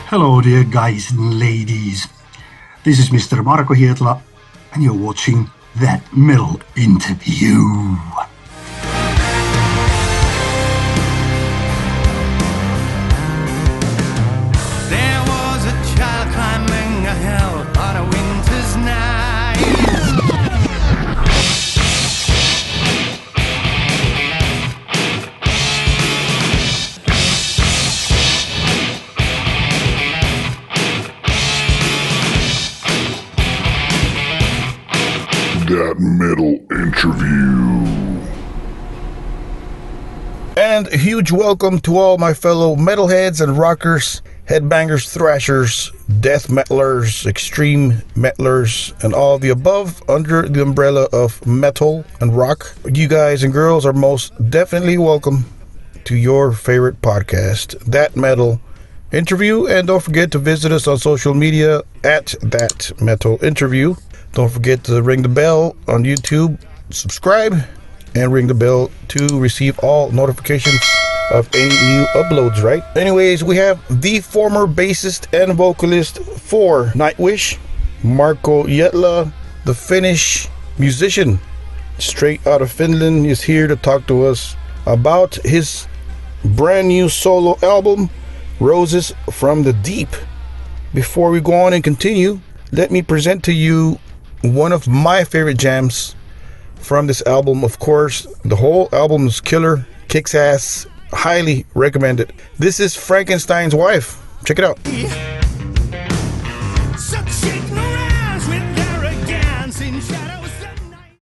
Hello dear guys and ladies, this is Mr. Marko Hietala and you're watching That Metal Interview. There was a child climbing a hill on a winter's night. That Metal Interview. And a huge welcome to all my fellow metalheads and rockers, headbangers, thrashers, death metalers, extreme metalers, and all of the above under the umbrella of metal and rock. You guys and girls are most definitely welcome to your favorite podcast, That Metal Interview. And don't forget to visit us on social media at That Metal Interview. Don't forget to ring the bell on YouTube, subscribe, and ring the bell to receive all notifications of any new uploads, right? Anyways, we have the former bassist and vocalist for Nightwish, Marko Hietela, the Finnish musician, straight out of Finland, is here to talk to us about his brand new solo album, Roses from the Deep. Before we go on and continue, let me present to you one of my favorite jams from this album. Of course, the whole album is killer, kicks ass, highly recommended. This is Frankenstein's Wife. Check it out. Such ignorance with arrogance in shadows at night.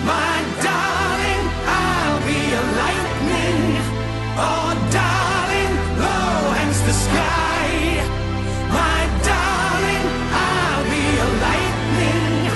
My darling, I'll be a lightning. Oh, darling, low hangs the sky. My darling, I'll be a lightning.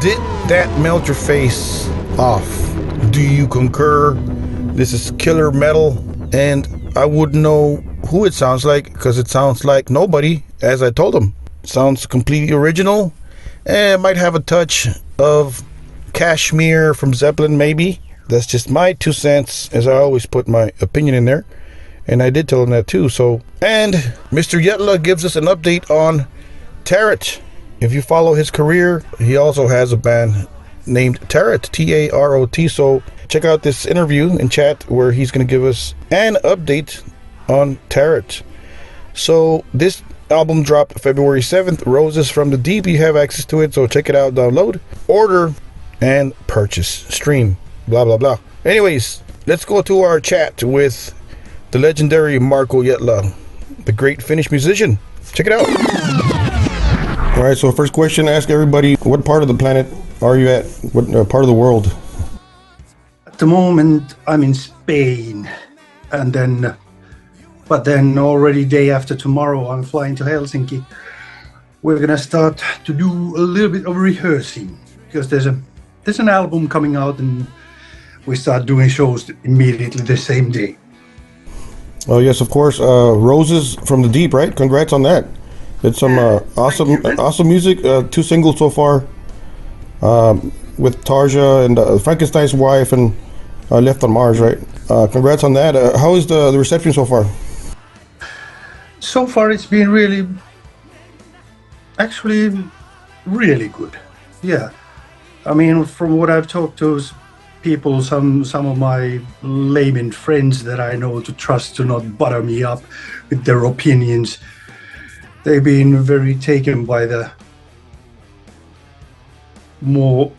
Did that melt your face off? Do you concur? This is killer metal, and I wouldn't know who it sounds like because it sounds like nobody, as I told him. Sounds completely original, and it might have a touch of Kashmir from Zeppelin, maybe. That's just my 2 cents, as I always put my opinion in there. And I did tell him that too. So, and Mr. Hietela gives us an update on TAROT. If you follow his career, he also has a band named TAROT, T-A-R-O-T. So check out this interview and chat where he's going to give us an update on TAROT. So this album dropped February 7th, Roses from the Deep. You have access to it, so check it out, download, order, and purchase, stream, blah, blah, blah. Anyways, let's go to our chat with the legendary Marko Hietela, the great Finnish musician. Check it out. All right, so first question, ask everybody, what part of the planet are you at? What part of the world? At the moment, I'm in Spain, and then, but then already day after tomorrow, I'm flying to Helsinki. We're gonna start to do a little bit of rehearsing because there's an album coming out, and we start doing shows immediately the same day. Oh yes, of course. Roses from the Deep, right? Congrats on that. It's some awesome music. 2 singles so far, with Tarja and Frankenstein's Wife and Left on Mars, right? Congrats on that. How is the reception so far? So far, it's been actually really good. Yeah, I mean, from what I've talked to people, some of my layman friends that I know to trust to not butter me up with their opinions, they've been very taken by the more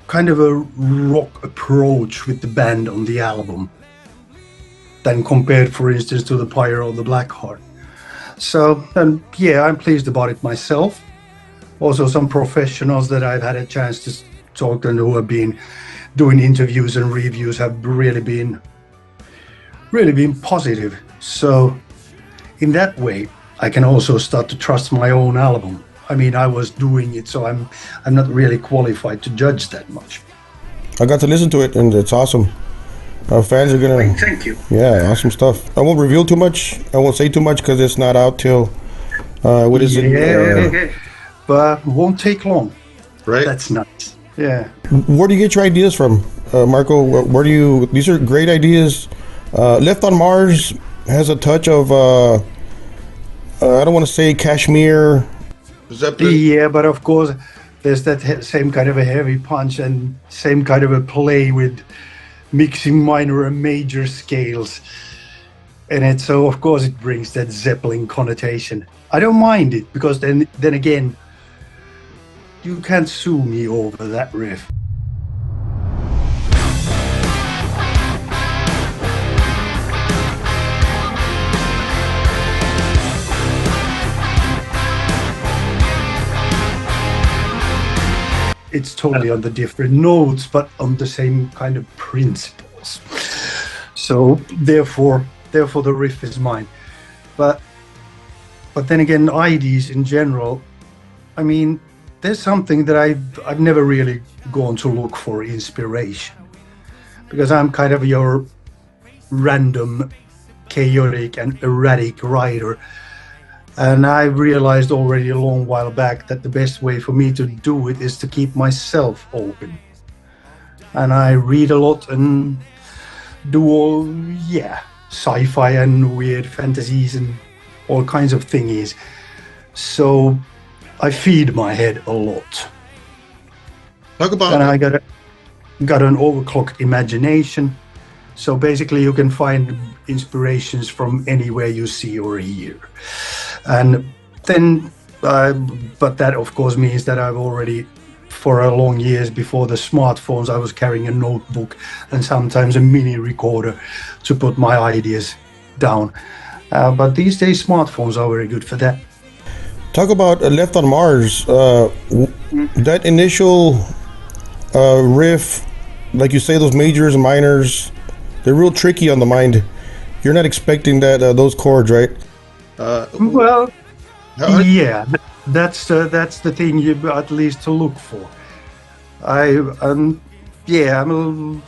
kind of a rock approach with the band on the album than compared, for instance, to the Pyro or the Blackheart. So, and yeah, I'm pleased about it myself. Also, some professionals that I've had a chance to talk to and who have been doing interviews and reviews have really been positive. So in that way, I can also start to trust my own album. I mean, I was doing it, so I'm not really qualified to judge that much. I got to listen to it, and it's awesome. Our fans are gonna. Thank you. Yeah, awesome stuff. I won't reveal too much. I won't say too much because it's not out till. What is it? Yeah, but won't take long. Right. That's nice. Yeah. Where do you get your ideas from, Marko? Where do you? These are great ideas. Left on Mars has a touch of. I don't want to say Kashmir. Zeppelin. Yeah, but of course, there's that same kind of a heavy punch and same kind of a play with mixing minor and major scales. And it, so of course it brings that Zeppelin connotation. I don't mind it because then again, you can't sue me over that riff. It's totally on the different notes, but on the same kind of principles. So therefore the riff is mine. But then again, IDs in general, I mean, there's something that I've never really gone to look for inspiration, because I'm kind of your random, chaotic and erratic writer. And I realized already a long while back that the best way for me to do it is to keep myself open. And I read a lot and do all, sci-fi and weird fantasies and all kinds of thingies. So I feed my head a lot. Talk about. And I got an overclocked imagination. So basically you can find inspirations from anywhere you see or hear. And then, but that of course means that I've already, for a long years before the smartphones, I was carrying a notebook and sometimes a mini recorder to put my ideas down. But these days smartphones are very good for that. Talk about Left on Mars. That initial riff, like you say, those majors and minors, they're real tricky on the mind. You're not expecting that those chords, right? Well, yeah, that's the thing you at least to look for. I'm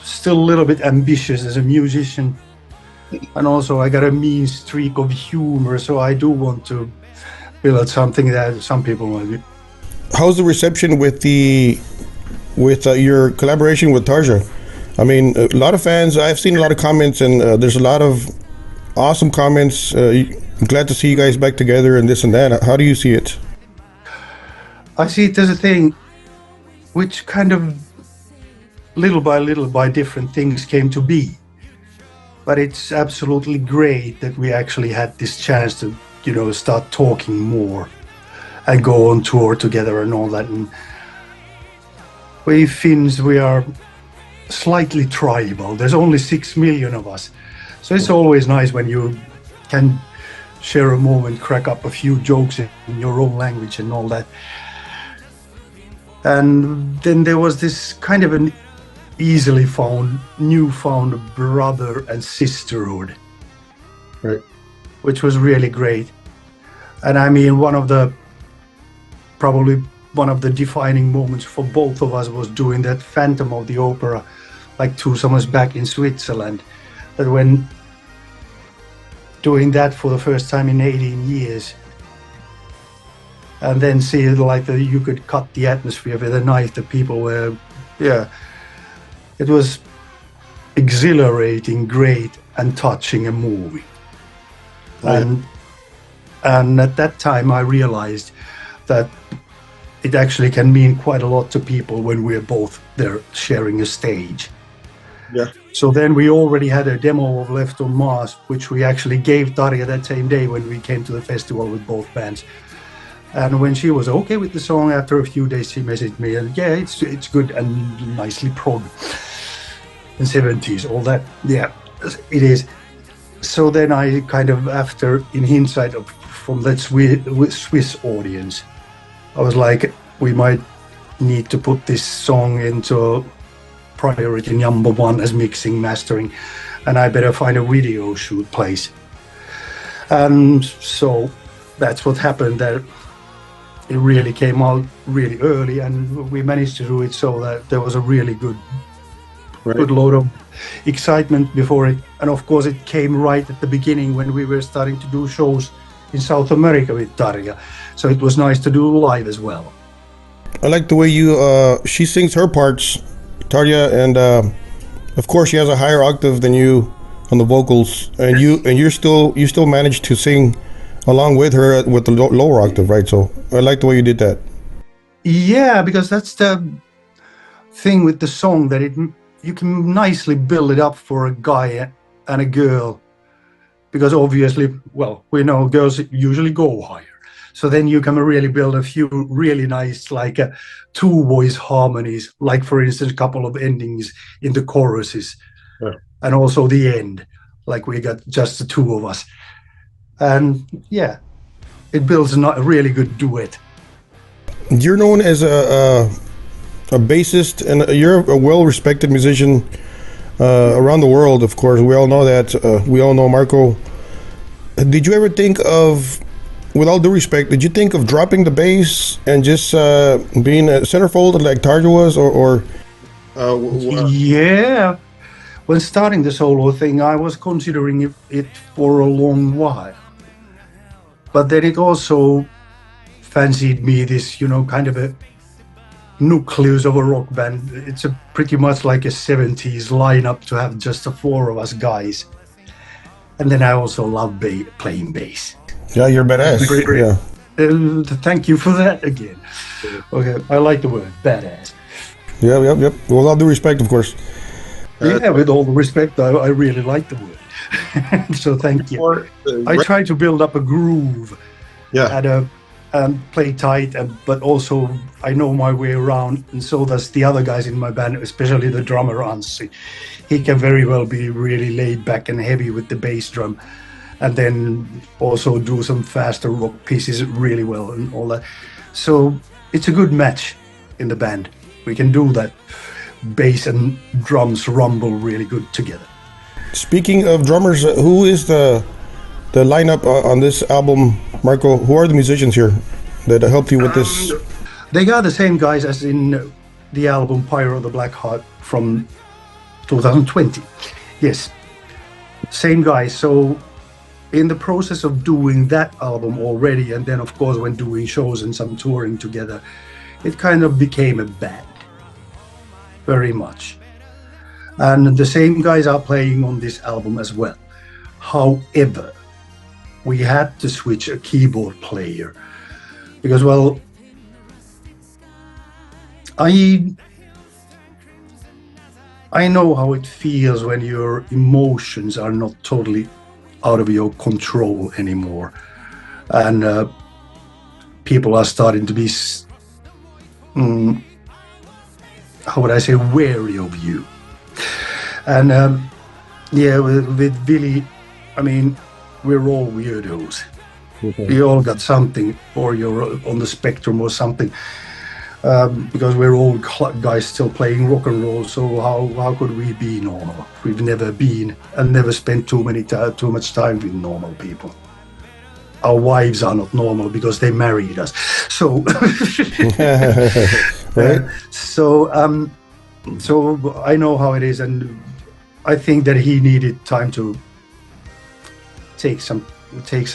still a little bit ambitious as a musician, and also I got a mean streak of humor, so I do want to build something that some people might be. How's the reception with your collaboration with Tarja? I mean, a lot of fans. I've seen a lot of comments, and there's a lot of awesome comments. Glad to see you guys back together and this and that. How do you see it? I see it as a thing which kind of little by different things came to be. But it's absolutely great that we actually had this chance to, start talking more and go on tour together and all that. And we Finns, we are slightly tribal. There's only 6 million of us. So it's always nice when you can share a moment, crack up a few jokes in your own language and all that. And then there was this kind of an easily newfound brother and sisterhood, Right. which was really great. And I mean, probably one of the defining moments for both of us was doing that Phantom of the Opera, like 2 summers back in Switzerland. That when doing that for the first time in 18 years, and then see it like that you could cut the atmosphere with a knife, the people were, it was exhilarating, great, and touching and moving. Right. And at that time I realized that it actually can mean quite a lot to people when we're both there sharing a stage. Yeah. So then we already had a demo of Left on Mars, which we actually gave Tarja that same day when we came to the festival with both bands. And when she was okay with the song, after a few days she messaged me and it's good and nicely prog and 70s, all that. Yeah, it is. So then I kind of, after, in hindsight, from that Swiss audience, I was like, we might need to put this song into priority number 1 as mixing, mastering, and I better find a video shoot place. And so that's what happened, that it really came out really early, and we managed to do it so that there was a really good load of excitement before it. And of course it came right at the beginning when we were starting to do shows in South America with Tarja, so it was nice to do live as well. I like the way she sings her parts, Tarja, and of course she has a higher octave than you on the vocals, and you still managed to sing along with her with the lower octave, right? So I like the way you did that. Yeah, because that's the thing with the song, that you can nicely build it up for a guy and a girl, because obviously, well, we know girls usually go higher. So then you can really build a few really nice, like 2 voice harmonies, like for instance, a couple of endings in the choruses, and also the end, like we got just the 2 of us. And yeah, it builds a really good duet. You're known as a bassist, and you're a well-respected musician around the world, of course. We all know that. We all know Marko. Did you ever think of, with all due respect, did you think of dropping the bass and just being a centerfold like Tarja was, or? Yeah. When starting the solo thing, I was considering it for a long while. But then it also fancied me, this, kind of a nucleus of a rock band. It's pretty much like a 70s lineup to have just the 4 of us guys. And then I also love playing bass. Yeah, you're badass. Yeah. Thank you for that again. Okay, I like the word badass. Yep. With all due respect, of course. Yeah, with all the respect, I really like the word. So thank you. I try to build up a groove, and play tight, but also I know my way around, and so does the other guys in my band, especially the drummer Anssi. He can very well be really laid back and heavy with the bass drum, and then also do some faster rock pieces really well and all that. So it's a good match in the band. We can do that. Bass and drums rumble really good together. Speaking of drummers, who is the lineup on this album, Marko? Who are the musicians here? that helped you with this? They are the same guys as in the album Pyro the Black Heart from 2020. Yes, same guys. So in the process of doing that album already, and then of course when doing shows and some touring together, it kind of became a band, very much. And the same guys are playing on this album as well. However, we had to switch a keyboard player because, well, I know how it feels when your emotions are not totally out of your control anymore, and people are starting to be, how would I say, wary of you. And yeah, with Billy, I mean, we're all weirdos. Okay. We all got something, or you're on the spectrum or something. Because we're all guys still playing rock and roll, so how could we be normal? We've never been and never spent too much time with normal people. Our wives are not normal because they married us. So, Right. So I know how it is, and I think that he needed time to take some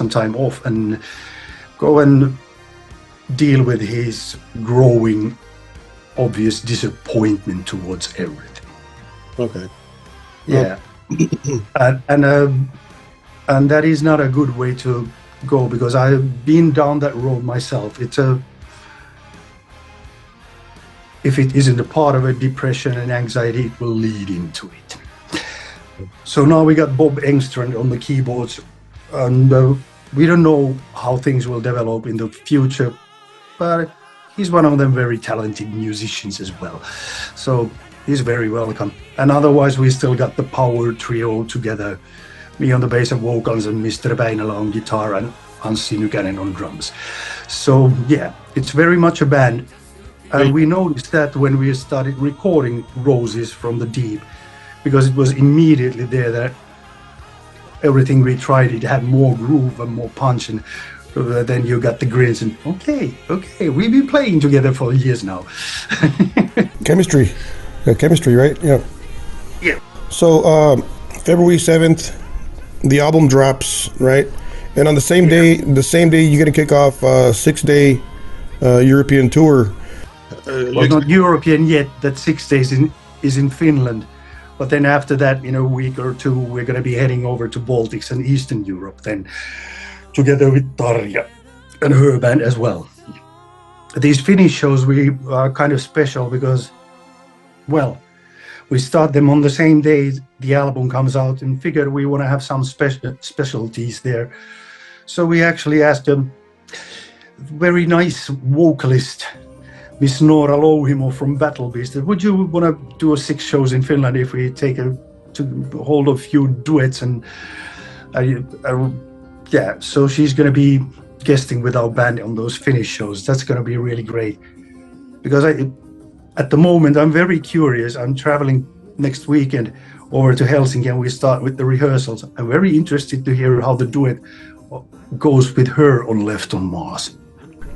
time off and go and deal with his growing obvious disappointment towards everything. Okay. Yeah. And that is not a good way to go, because I've been down that road myself. If it isn't a part of a depression and anxiety, it will lead into it. So now we got Bob Engstrand on the keyboards, and we don't know how things will develop in the future, but he's one of them very talented musicians as well. So he's very welcome. And otherwise, we still got the power trio together. Me on the bass and vocals, and Mr. Väinälä on guitar, and Anssi Nykänen on drums. So yeah, it's very much a band. And we noticed that when we started recording Roses from the Deep, because it was immediately there that everything we tried, it had more groove and more punch, and then you got the grins and okay, we've been playing together for years now. Chemistry, right? Yeah. Yeah. So February 7th, the album drops, right? And on the same day, you're gonna kick off a 6-day European tour. Well, not European yet. That 6 days is in Finland. But then after that, in a week or two, we're going to be heading over to Baltics and Eastern Europe then, together with Tarja and her band as well. These Finnish shows are kind of special because, well, we start them on the same day the album comes out, and figured we want to have some specialties there. So we actually asked a very nice vocalist, Miss Noora Louhimo from Battle Beast, would you want to do 6 shows in Finland if we take to hold a few duets? And yeah, so she's going to be guesting with our band on those Finnish shows. That's going to be really great, because at the moment I'm very curious. I'm traveling next weekend over to Helsinki, and we start with the rehearsals. I'm very interested to hear how the duet goes with her on Left on Mars.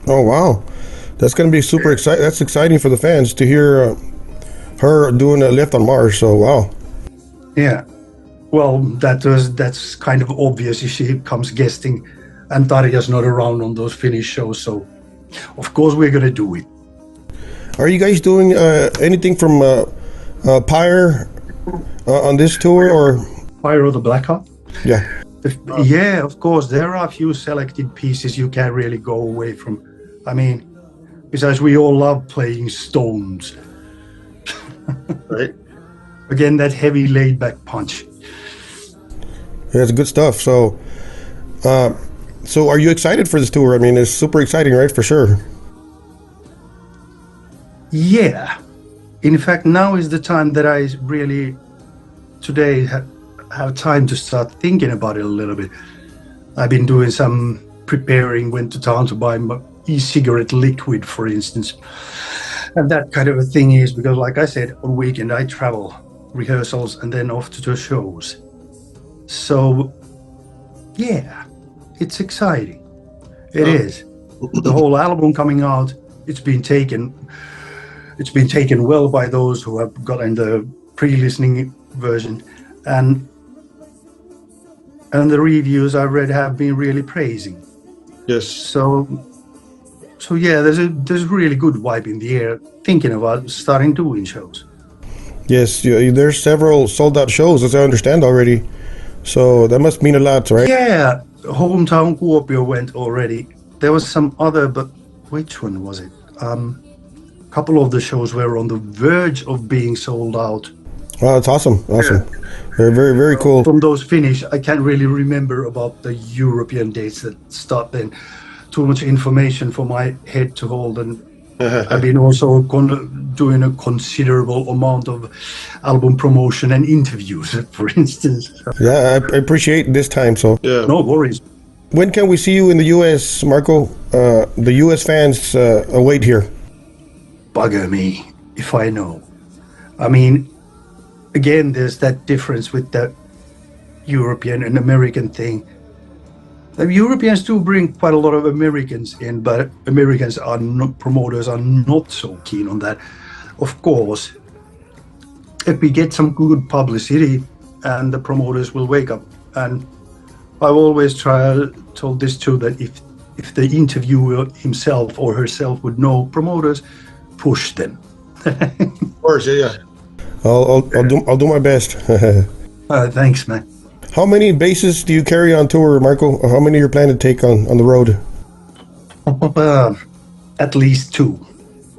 Oh wow, that's going to be super exciting. That's exciting for the fans to hear her doing a Left on Mars. So wow. Yeah, well, that's kind of obvious if she comes guesting, and Tarja's not around on those Finnish shows. So of course we're gonna do it. Are you guys doing anything from Pyre on this tour, or Pyro the Black Heart? yeah? Yeah, of course. There are a few selected pieces you can't really go away from. I mean, besides, we all love playing Stones. Right? Again, that heavy laid-back punch. Yeah, it's good stuff. So, so are you excited for this tour? I mean, it's super exciting, right? For sure. Yeah. In fact, now is the time that I really today have time to start thinking about it a little bit. I've been doing some preparing, went to town to buy my e-cigarette liquid, for instance. And that kind of a thing is because, like I said, on weekend I travel, rehearsals, and then off to the shows. So, yeah, it's exciting. It is. the whole album coming out, it's been taken well by those who have gotten the pre-listening version, and the reviews I read have been really praising. Yes. So yeah, there's really good vibe in the air. Thinking about starting doing shows. Yes, there's several sold out shows, as I understand already. So that must mean a lot, right? Yeah, hometown Kuopio went already. There was some other, but which one was it? A couple of the shows were on the verge of being sold out. Wow, that's awesome. Awesome. Yeah. Very, very, very cool. From those Finnish, I can't really remember about the European dates that start then. Too much information for my head to hold, and I've been also doing a considerable amount of album promotion and interviews, for instance. Yeah, I appreciate this time. So Yeah. No worries. when can we see you in the U.S., Marko? The U.S. fans await here. Bugger me if I know. I mean, again, there's that difference with the European and American thing. The Europeans do bring quite a lot of Americans in, but Americans are not, promoters are not so keen on that. Of course, if we get some good publicity, and the promoters will wake up. And I've always told this too, that if the interviewer himself or herself would know promoters, push them. Of course, yeah. I'll do my best. Thanks, man. How many basses do you carry on tour, Marko? Or how many you're planning to take on the road? At least 2.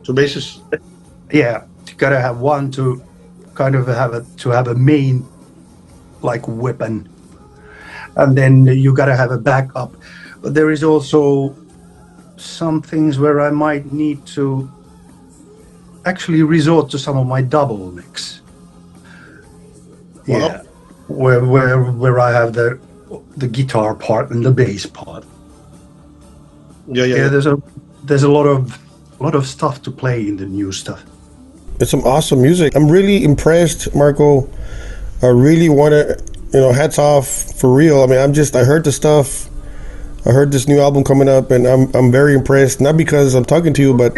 So basis. Yeah, you gotta have one to kind of have a main like weapon, and then you gotta have a backup. But there is also some things where I might need to actually resort to some of my double mix. Yeah, where I have the guitar part and the bass part. Yeah. There's a lot of stuff to play in the new stuff. It's some awesome music. I'm really impressed, Marko. I really want to, hats off for real. I mean, I heard the stuff. I heard this new album coming up, and I'm very impressed. Not because I'm talking to you, but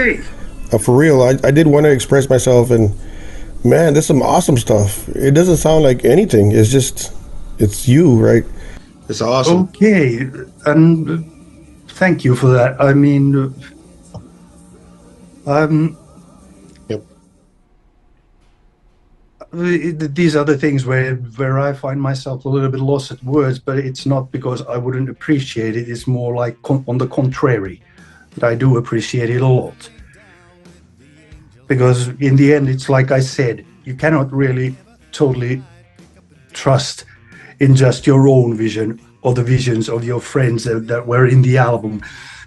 for real, I did want to express myself. And man, there's some awesome stuff. It doesn't sound like anything. It's you, right? It's awesome. Okay, and thank you for that. I mean, Yep. These are the things where I find myself a little bit lost at words, but it's not because I wouldn't appreciate it. It's more like on the contrary, that I do appreciate it a lot. Because in the end, it's like I said, you cannot really totally trust in just your own vision or the visions of your friends that were in the album,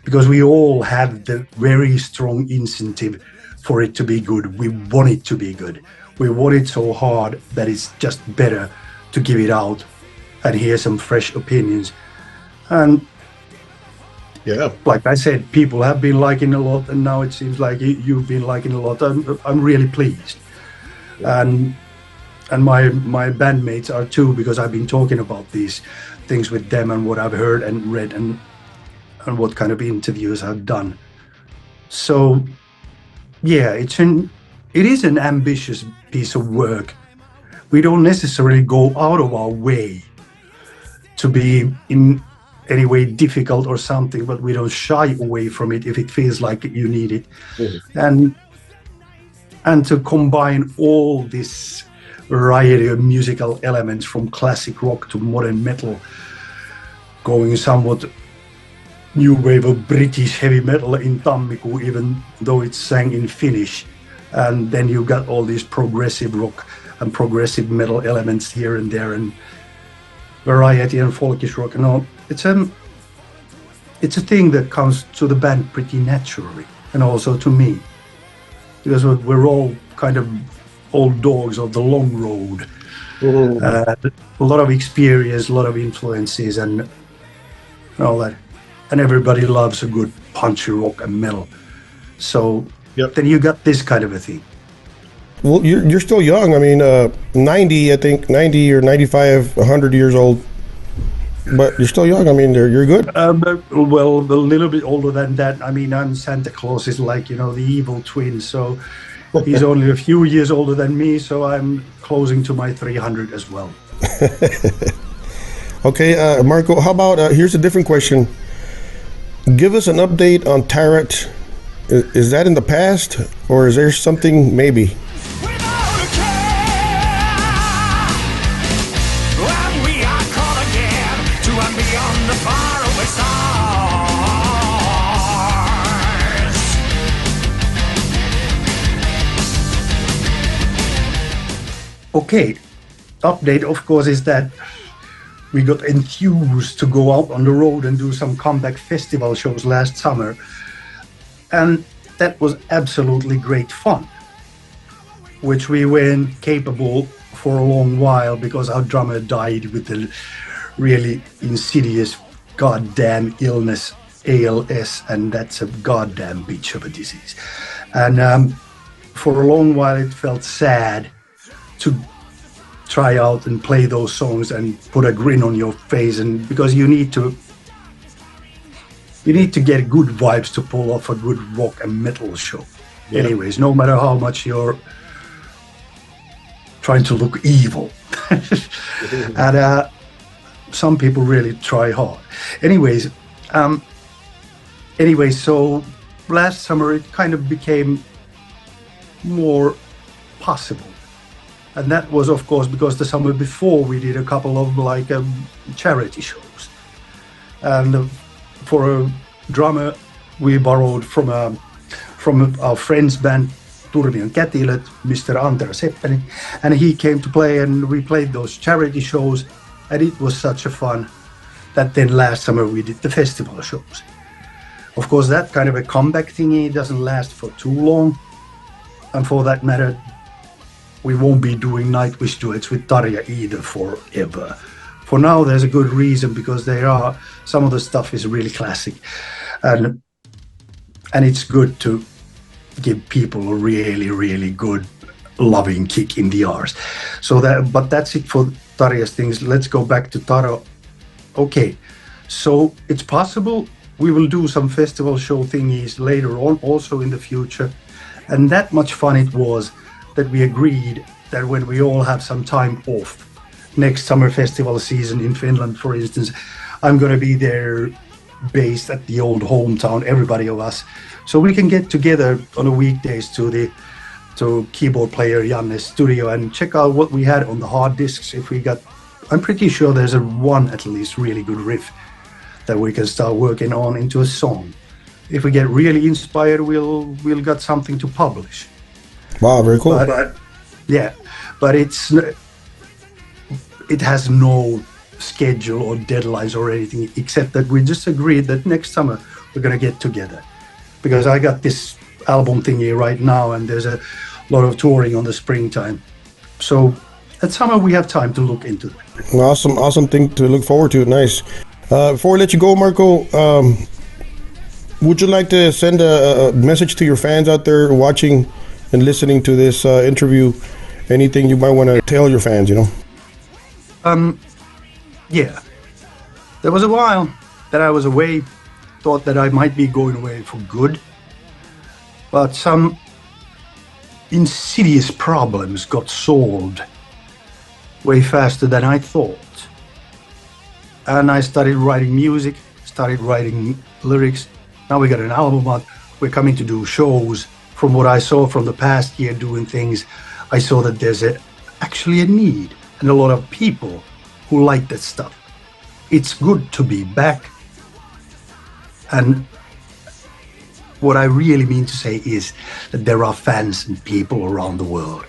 because we all have the very strong incentive for it to be good. We want it to be good. We want it so hard that it's just better to give it out and hear some fresh opinions. And Yeah. like I said, people have been liking a lot, and now it seems like you've been liking a lot. I'm really pleased, and my bandmates are too, because I've been talking about these things with them and what I've heard and read and what kind of interviews I've done. So yeah, it is an ambitious piece of work. We don't necessarily go out of our way to be in any way difficult or something, but we don't shy away from it if it feels like you need it. Mm-hmm. And to combine all this variety of musical elements, from classic rock to modern metal, going somewhat new wave of British heavy metal in Tammikuu, even though it's sang in Finnish, and then you got all these progressive rock and progressive metal elements here and there, and variety and folkish rock and all. It's a thing that comes to the band pretty naturally, and also to me, because we're all kind of old dogs of the long road. A lot of experience, a lot of influences, and all that, and everybody loves a good punchy rock and metal. So then you got this kind of a thing. Well, you're still young. I mean, 90 or 95, 100 years old. but you're still young. I mean, you're good. Well, a little bit older than that. I mean, I'm Santa Claus is like, the evil twin. So he's only a few years older than me. So I'm closing to my 300 as well. Okay, Marko, how about, here's a different question. Give us an update on Tarot. Is that in the past, or is there something maybe? Without a care, and we are called again to and beyond the faraway stars. Okay, update, of course, is that we got enthused to go out on the road and do some comeback festival shows last summer. And that was absolutely great fun, which we weren't capable for a long while because our drummer died with a really insidious goddamn illness, ALS, and that's a goddamn bitch of a disease. And for a long while it felt sad to try out and play those songs and put a grin on your face, and because you need to get good vibes to pull off a good rock and metal show. Yeah. Anyways, no matter how much you're trying to look evil. And some people really try hard. Anyways, so last summer it kind of became more possible. And that was, of course, because the summer before we did a couple of charity shows. And for a drummer, we borrowed from our friend's band, Turmion Kätilöt, Mr. Antero Seppälin, and he came to play, and we played those charity shows, and it was such a fun that then last summer we did the festival shows. Of course, that kind of a comeback thingy doesn't last for too long, and for that matter, we won't be doing Nightwish duets with Tarja either forever. For now, there's a good reason, because some of the stuff is really classic, and it's good to give people a really, really good, loving kick in the arse. But that's it for Tarja's things. Let's go back to Tarot. Okay, so it's possible we will do some festival show thingies later on, also in the future, and that much fun it was that we agreed that when we all have some time off, next summer festival season in Finland, for instance, I'm going to be there based at the old hometown, everybody of us, so we can get together on the weekdays to keyboard player Janne's studio and check out what we had on the hard disks. I'm pretty sure there's one at least really good riff that we can start working on into a song. If we get really inspired, we'll get something to publish. Wow, very cool. But it has no schedule or deadlines or anything, except that we just agreed that next summer we're going to get together. Because I got this album thingy right now, and there's a lot of touring on the springtime. So that summer we have time to look into that. Awesome thing to look forward to. Nice. Before we let you go, Marko, would you like to send a message to your fans out there watching and listening to this interview? Anything you might want to tell your fans, Yeah. There was a while that I was away, thought that I might be going away for good, but some insidious problems got solved way faster than I thought. And I started writing music, started writing lyrics. Now we got an album out. We're coming to do shows. From what I saw from the past year doing things, I saw that there's actually a need and a lot of people who like that stuff. It's good to be back. And what I really mean to say is that there are fans and people around the world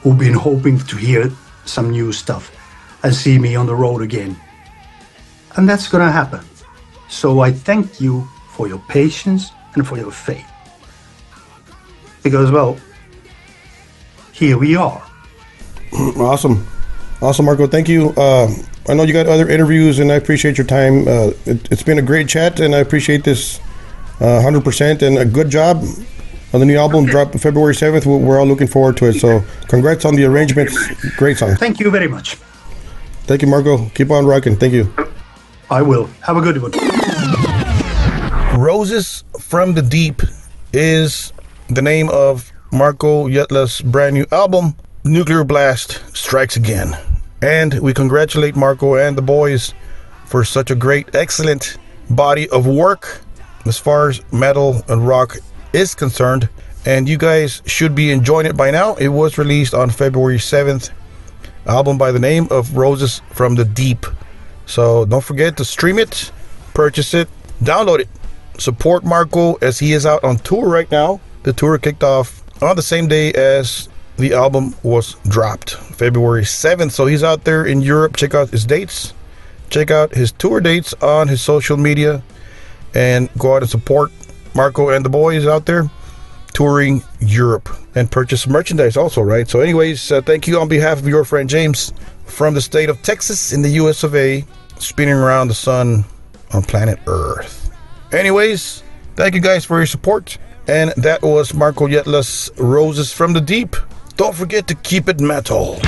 who've been hoping to hear some new stuff and see me on the road again. And that's gonna happen. So I thank you for your patience and for your faith. Because, well, here we are. Awesome, Marko. Thank you. I know you got other interviews, and I appreciate your time. It's been a great chat, and I appreciate this 100%. And a good job on the new album, dropped February 7th. We're all looking forward to it. So congrats on the arrangements. Great song. Thank you very much. Thank you, Marko. Keep on rocking. Thank you. I will. Have a good one. Roses from the Deep is the name of Marko Hietela's brand new album, Nuclear Blast Strikes Again. And we congratulate Marko and the boys for such a great, excellent body of work as far as metal and rock is concerned. And you guys should be enjoying it by now. It was released on February 7th. Album by the name of Roses from the Deep. So don't forget to stream it, purchase it, download it. Support Marko as he is out on tour right now. The tour kicked off on the same day as the album was dropped, February 7th. So he's out there in Europe. Check out his dates. Check out his tour dates on his social media. And go out and support Marko and the boys out there touring Europe. And purchase merchandise also, right? So anyways, thank you on behalf of your friend James from the state of Texas in the US of A, spinning around the sun on planet Earth. Anyways, thank you guys for your support. And that was Marko Hietela's Roses from the Deep. Don't forget to keep it metal.